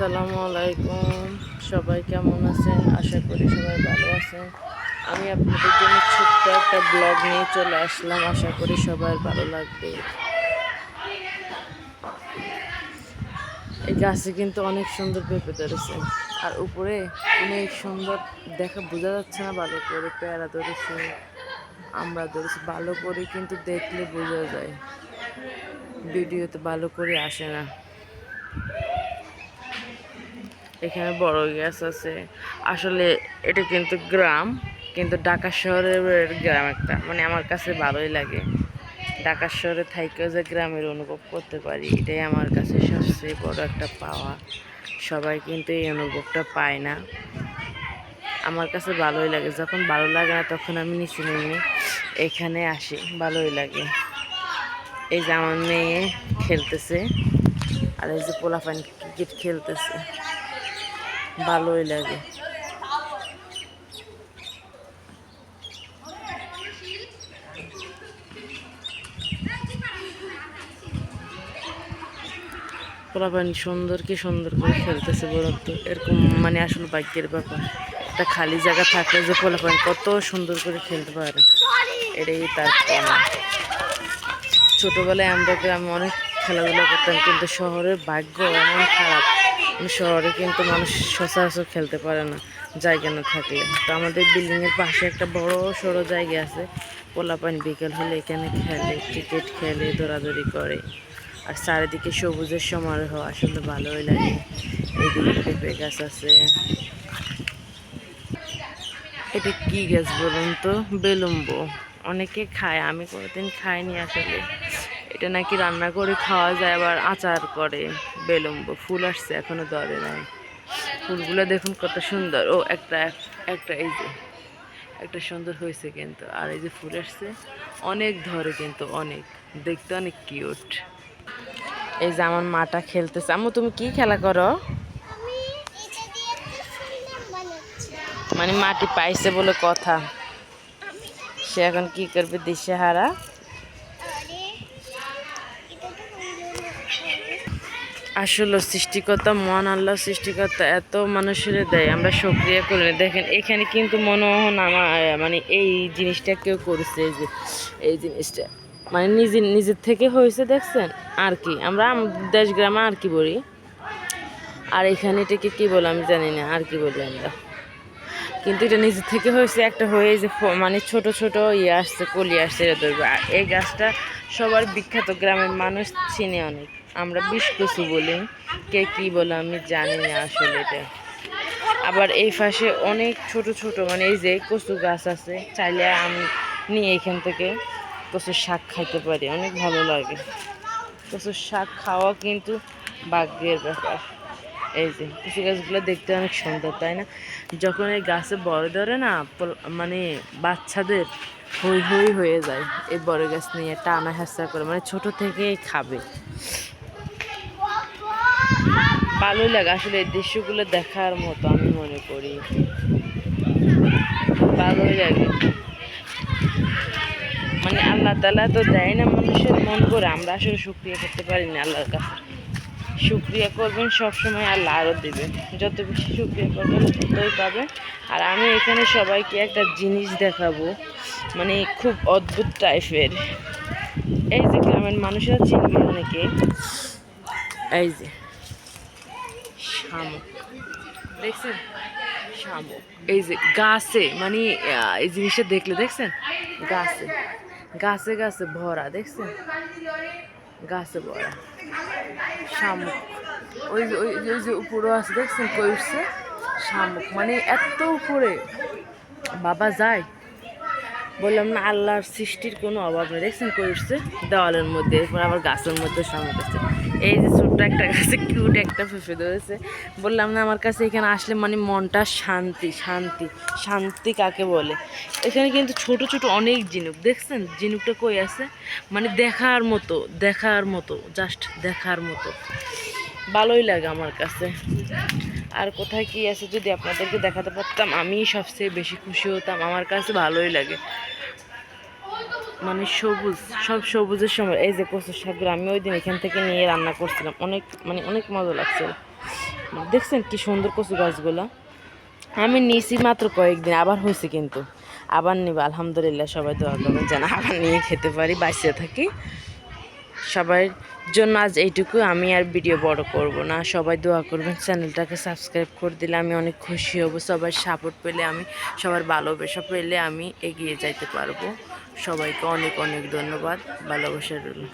আসসালামু আলাইকুম। সবাই কেমন আছেন? আশা করি সবাই ভালো আছেন। আমি আপনাদের জন্য ছোট্ট একটা ব্লগ নিয়ে চলে আসলাম। আশা করি সবার ভালো লাগবে। এই গাছে কিন্তু অনেক সুন্দর পেঁপে ধরেছে, আর উপরে অনেক সুন্দর বোঝা যাচ্ছে না ভালো করে। পেয়ারা ধরেছে, আমরা ধরেছি ভালো করে, কিন্তু দেখলে বোঝা যায়, ভিডিওতে ভালো করে আসে না। এখানে বড় গাছ আছে। আসলে এটা কিন্তু গ্রাম, কিন্তু ঢাকা শহরের গ্রাম একটা, মানে আমার কাছে ভালোই লাগে। ঢাকা শহরে থাইকেও যে গ্রামের অনুভব করতে পারি, এটাই আমার কাছে সবচেয়ে বড় একটা পাওয়া। সবাই কিন্তু এই অনুভবটা পায় না। আমার কাছে ভালোই লাগে। যখন ভালো লাগে না তখন আমি নিচে নেমে এখানে আসি, ভালোই লাগে। এই যে আমার মেয়ে খেলতেছে, আর এই যে পোলাপান ক্রিকেট খেলতেছে, ভালোই লাগে। পোলাপান কি সুন্দর করে খেলতেছে বলুন তো। এরকম মানে আসলে ভাগ্যের ব্যাপার। একটা খালি জায়গা থাকলে যে পোলাপান কত সুন্দর করে খেলতে পারে, এটাই তার প্রমাণ। ছোটোবেলায় আমরা গ্রামে অনেক খেলাধুলা করতাম, কিন্তু শহরের ভাগ্য এমন খারাপ, শহরে কিন্তু মানুষ সচরাচর খেলতে পারে না জায়গা না থাকলে। তো আমাদের বিল্ডিংয়ের পাশে একটা বড় সড়ো জায়গা আছে। পোলাপান বিকেল হলে এখানে খেলে, ক্রিকেট খেলে, দৌড়াদৌড়ি করে, আর চারিদিকে সবুজের সমারোহ। আসলে ভালোই লাগে। এইদিকে পেঁপে গাছ আছে। এটা কি গাছ বলুন তো? বেলুম্ব। অনেকে খায়, আমি কোনোদিন খাইনি আসলে। এটা নাকি রান্না করে খাওয়া যায়, আবার আচার করে। বেলুম্ব ফুল আসছে, এখনো ধরে নাই। ফুলগুলো দেখুন কত সুন্দর। ও একটা একটা এই যে একটা সুন্দর হয়েছে কিন্তু, আর এই যে ফুল আসছে অনেক ধরে, কিন্তু অনেক দেখতে অনেক কিউট। এই যে আমার মাটা খেলতেছে। আম্মু তুমি কি খেলা করো? মানে মাটি পাইছে বলে কথা, সে এখন কি করবে দিশেহারা। আসলে সৃষ্টিকর্তা, মহান আল্লাহ সৃষ্টিকর্তা এত মানুষের দেয়, আমরা সক্রিয় করে দেখেন। এখানে কিন্তু মনোহন আমার মানে এই জিনিসটা কেউ করেছে। এই যে এই জিনিসটা মানে নিজের থেকে হয়েছে, দেখছেন? আর কি আমরা দেশ গ্রামে আর কি বলি, আর এখানে এটাকে কী বলে আমি জানি না, আর কি বলি আমরা। কিন্তু এটা নিজের থেকে হয়েছে, একটা হয়ে যে মানে ছোট ছোট ইয়ে আসছে, কলি আসছে, এটা ধরবে। আর এই গাছটা সবার বিখ্যাত, গ্রামের মানুষ চিনে অনেক। আমরা বিষকচু বলি, কে কী বলে আমি জানি না আসলে এটা। আবার এই পাশে অনেক ছোট ছোট মানে এই যে কচু গাছ আছে, চাইলে আমি নিয়ে এখান থেকে কচুর শাক খাইতে পারি, অনেক ভালো লাগে। কচুর শাক খাওয়া কিন্তু ভাগ্যের ব্যাপার। এই যে কচু গাছগুলো দেখতে অনেক সুন্দর, তাই না? যখন এই গাছে বড় ধরে না, মানে বাচ্চাদের হই হই হয়ে যায় এই বড় গাছ নিয়ে টানা হেঁচড়া করে, মানে ছোট থেকেই খাবে। ভালোই লাগে আসলে এই দৃশ্যগুলো দেখার মতো, আমি মনে করি ভালোই লাগে। মানে আল্লাহ তাআলা তো দেয় না মানুষের মন করে, আমরা আসলে শুকরিয়া করতে পারি না আল্লাহর কাছে। শুকরিয়া করবেন সবসময়, আল্লাহ আরও দেবে। যত বেশি শুকরিয়া করবেন ততই পাবেন। আর আমি এখানে সবাইকে একটা জিনিস দেখাবো, মানে খুব অদ্ভুত টাইপের। এই যে গ্রামের মানুষেরা চিনবে অনেকে, এই যে শামুক দেখছেন? শামুক এই যে গাছে, মানে এই জিনিসটা দেখলে দেখছেন, গাছে গাছে গাছে ভরা, দেখছেন? গাছে ভরা শামুক। ওই যে উপরে আছে, দেখছেন কই উঠছে? শামুক মানে এত উপরে বাবা যায়। বললাম না, আল্লাহর সৃষ্টির কোনো অভাব নেই। দেখছেন কই উঠছে? দেওয়ালের মধ্যে, এরপর আবার গাছের মধ্যে শামুক আছে। এই যে ছোট্ট একটা গাছে কিউট একটা পেঁপে ধরেছে। বললাম না, আমার কাছে এখানে আসলে মানে মনটা শান্তি শান্তি। শান্তি কাকে বলে? এখানে কিন্তু ছোট ছোট অনেক ঝিনুক, দেখছেন ঝিনুকটা কই আছে? মানে দেখার মতো, দেখার মতো, জাস্ট দেখার মতো। ভালোই লাগে আমার কাছে। আর কোথায় কি আছে যদি আপনাদেরকে দেখাতে পারতাম, আমি সবচেয়ে বেশি খুশি হতাম। আমার কাছে ভালোই লাগে, মানে সবুজ, সব সবুজের সময়। এই যে কচুর শাকগুলো আমি ওই দিন এখান থেকে নিয়ে রান্না করছিলাম, অনেক মানে অনেক মজা লাগছিল। দেখছেন কি সুন্দর কচু গাছগুলো। আমি নিয়েছি মাত্র কয়েকদিন, আবার হয়েছে কিন্তু আবার নিব। আলহামদুলিল্লাহ, সবাই দোয়া করবেন যেন আবার নিয়ে খেতে পারি, বাঁচিয়ে থাকি। সবার জন্য আজ এইটুকু, আমি আর ভিডিও বড় করব না। সবাই দোয়া করবেন, চ্যানেলটাকে সাবস্ক্রাইব করে দিলে আমি অনেক খুশি হব। সবার সাপোর্ট পেলে, আমি সবার ভালোবাসা পেলে আমি এগিয়ে যাইতে পারবো। সবাইকে অনেক অনেক ধন্যবাদ, ভালোবাসা রইল।